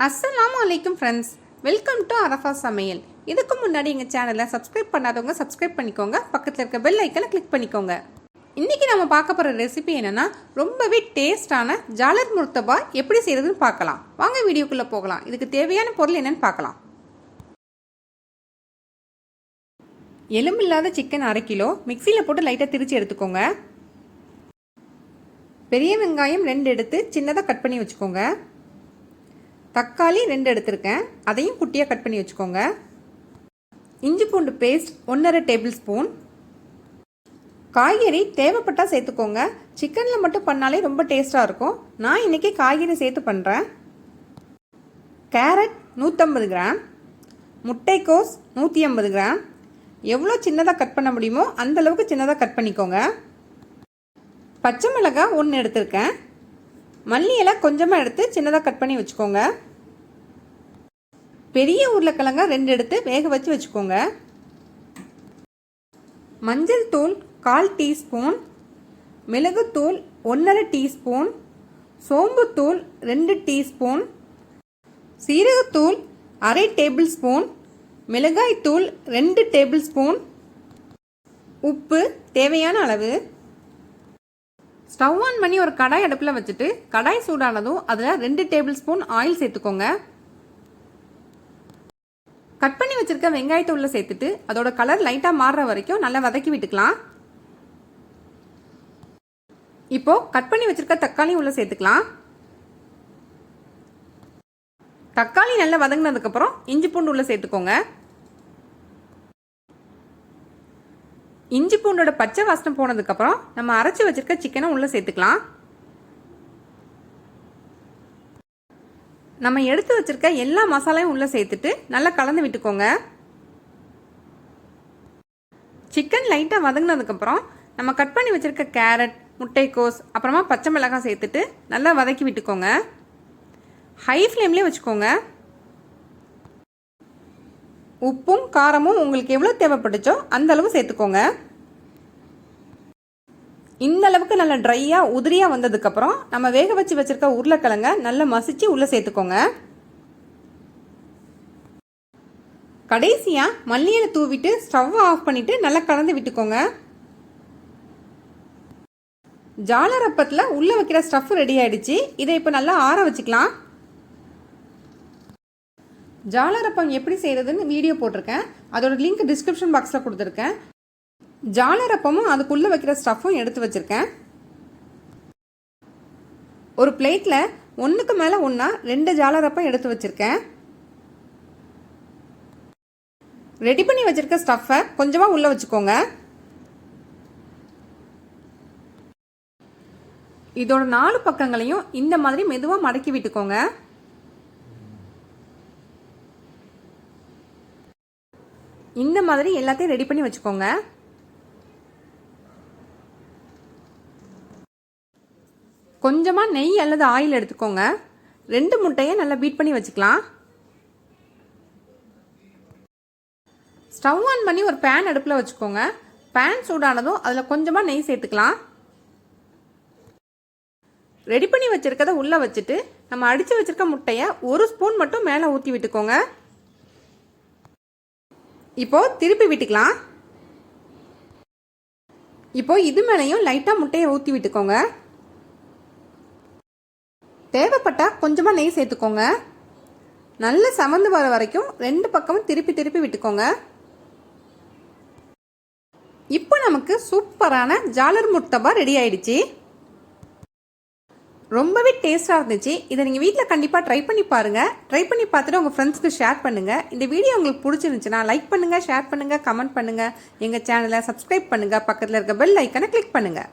அஸ்ஸலாமு அலைக்கும் friends, welcome to Arafah சமையல். இதுக்கு முன்னாடி எங்கள் சேனலை சப்ஸ்கிரைப் பண்ணாதவங்க சப்ஸ்கிரைப் பண்ணிக்கோங்க, பக்கத்தில் இருக்க பெல் ஐக்கனை கிளிக் பண்ணிக்கோங்க. இன்றைக்கி நம்ம பார்க்க போகிற ரெசிபி என்னென்னா ரொம்பவே டேஸ்டான ஜாலர் முர்த்தபா எப்படி செய்கிறதுன்னு பார்க்கலாம். வாங்க வீடியோக்குள்ளே போகலாம். இதுக்கு தேவையான பொருள் என்னென்னு பார்க்கலாம். எலும்பில்லாத சிக்கன் 1/2 கிலோ மிக்சியில் போட்டு லைட்டாக திரிச்சு எடுத்துக்கோங்க. பெரிய வெங்காயம் 2 எடுத்து சின்னதாக கட் பண்ணி வச்சுக்கோங்க. தக்காளி 2 எடுத்திருக்கேன், அதையும் குட்டியாக கட் பண்ணி வச்சுக்கோங்க. இஞ்சி பூண்டு பேஸ்ட் 1½ டேபிள் ஸ்பூன். காய்கறி தேவைப்பட்டால் சேர்த்துக்கோங்க. சிக்கனில் மட்டும் பண்ணாலே ரொம்ப டேஸ்ட்டாக இருக்கும். நான் இன்றைக்கி காய்கறி சேர்த்து பண்ணுறேன். கேரட் 150 கிராம், முட்டைக்கோஸ் 150 கிராம். எவ்வளோ சின்னதாக கட் பண்ண முடியுமோ அந்தளவுக்கு சின்னதாக கட் பண்ணிக்கோங்க. பச்சை மிளகாய் 1 எடுத்திருக்கேன். மல்லி இலை கொஞ்சமாக எடுத்து சின்னதாக கட் பண்ணி வச்சுக்கோங்க. பெரிய உருளைக்கிழங்கா 2 எடுத்து வேக வச்சு வச்சுக்கோங்க. மஞ்சள் தூள் 1/4 டீஸ்பூன், மிளகுத்தூள் 1½ டீஸ்பூன், சோம்புத்தூள் 2 டீஸ்பூன், சீரகத்தூள் 1/2 டேபிள் ஸ்பூன், மிளகாய்த்தூள் 2 டேபிள் ஸ்பூன், உப்பு தேவையான அளவு. ஸ்டவ் ஆன் பண்ணி ஒரு கடாய் அடுப்பில் வச்சுட்டு கடாய் சூடானதும் அதில் 2 டேபிள் ஸ்பூன் ஆயில் சேர்த்துக்கோங்க. கட் பண்ணி வச்சிருக்க வெங்காயத்தை உள்ள சேர்த்துட்டு அதோட கலர் லைட்டாக மாறுற வரைக்கும் நல்லா வதக்கி விட்டுக்கலாம். இப்போ கட் பண்ணி வச்சிருக்க தக்காளி உள்ள சேர்த்துக்கலாம். தக்காளி நல்லா வதங்கினதுக்கப்புறம் இஞ்சி பூண்டு உள்ள சேர்த்துக்கோங்க. இஞ்சி பூண்டோட பச்சை வாசனை போனதுக்கப்புறம் நம்ம அரைச்சி வச்சிருக்க சிக்கனை உள்ளே சேர்த்துக்கலாம். நம்ம எடுத்து வச்சிருக்க எல்லா மசாலையும் உள்ளே சேர்த்துட்டு நல்லா கலந்து விட்டுக்கோங்க. சிக்கன் லைட்டாக வதங்கினதுக்கப்புறம் நம்ம கட் பண்ணி வச்சிருக்க கேரட், முட்டைக்கோஸ், அப்புறமா பச்சை மிளகாய் சேர்த்துட்டு நல்லா வதக்கி விட்டுக்கோங்க. ஹை ஃப்ளேம்லேயே வச்சுக்கோங்க. உப்பும் காரமும் உங்களுக்கு எவ்வளோ தேவைப்பட்டுச்சோ அந்த அளவு சேர்த்துக்கோங்க. இந்த அளவுக்கு நல்லா ட்ரையாக உதிரியாக வந்ததுக்கப்புறம் நம்ம வேக வச்சு வச்சுருக்க உருளைக்கிழங்க நல்லா மசிச்சு உள்ளே சேர்த்துக்கோங்க. கடைசியாக மல்லியில தூவிட்டு ஸ்டவ் ஆஃப் பண்ணிவிட்டு நல்லா கலந்து விட்டுக்கோங்க. ஜாலர் அப்பத்தில் உள்ளே வைக்கிற ஸ்டஃப் ரெடி ஆகிடுச்சு. இதை இப்போ நல்லா ஆற வச்சுக்கலாம். ஜாலர் அப்பம் எப்படி செய்கிறதுன்னு வீடியோ போட்டிருக்கேன், அதோட லிங்க் டிஸ்கிரிப்ஷன் பாக்ஸில் கொடுத்துருக்கேன். ஜாலர் அப்பமும் அதுக்குள்ளே வைக்கிற ஸ்டஃப்பும் எடுத்து வச்சுருக்கேன். ஒரு பிளேட்டில் 1க்கு மேலே 1 2 ஜாலர் அப்பம் எடுத்து வச்சுருக்கேன். ரெடி பண்ணி வச்சுருக்க ஸ்டஃப்பை கொஞ்சமாக உள்ளே வச்சுக்கோங்க. இதோட 4 பக்கங்களையும் இந்த மாதிரி மெதுவாக மடக்கி விட்டுக்கோங்க. இந்த மாதிரி எல்லாத்தையும் ரெடி பண்ணி வச்சுக்கோங்க. கொஞ்சமாக நெய் அல்லது ஆயில் எடுத்துக்கோங்க. 2 முட்டையை நல்லா பீட் பண்ணி வச்சுக்கலாம். ஸ்டவ் ஆன் பண்ணி ஒரு பேன் அடுப்பில் வச்சுக்கோங்க. பேன் சூடானதும் அதில் கொஞ்சமாக நெய் சேர்த்துக்கலாம். ரெடி பண்ணி வச்சுருக்கதை உள்ளே வச்சுட்டு நம்ம அடித்து வச்சுருக்க முட்டையை 1 ஸ்பூன் மட்டும் மேலே ஊற்றி விட்டுக்கோங்க. இப்போ திருப்பி விட்டுக்கலாம். இப்போ இது மேலேயும் லைட்டாக முட்டையை ஊற்றி விட்டுக்கோங்க. தேவைப்பட்டா கொஞ்சமாக நெய் சேர்த்துக்கோங்க. நல்ல சமந்து வர வரைக்கும் 2 பக்கமும் திருப்பி திருப்பி விட்டுக்கோங்க. இப்போ நமக்கு சூப்பரான ஜாலர் முர்த்தபா ரெடி ஆயிடுச்சு. ரொம்பவே டேஸ்ட்டாக இருந்துச்சு. இதை நீங்கள் வீட்டில் கண்டிப்பாக ட்ரை பண்ணி பாருங்கள். ட்ரை பண்ணி பார்த்துட்டு உங்கள் ஃப்ரெண்ட்ஸ்க்கு ஷேர் பண்ணுங்கள். இந்த வீடியோ உங்களுக்கு பிடிச்சிருந்துச்சுன்னா லைக் பண்ணுங்கள், ஷேர் பண்ணுங்கள், கமெண்ட் பண்ணுங்கள். எங்கள் சேனலை சப்ஸ்கிரைப் பண்ணுங்கள், பக்கத்தில் இருக்க பெல் ஐக்கனை கிளிக் பண்ணுங்கள்.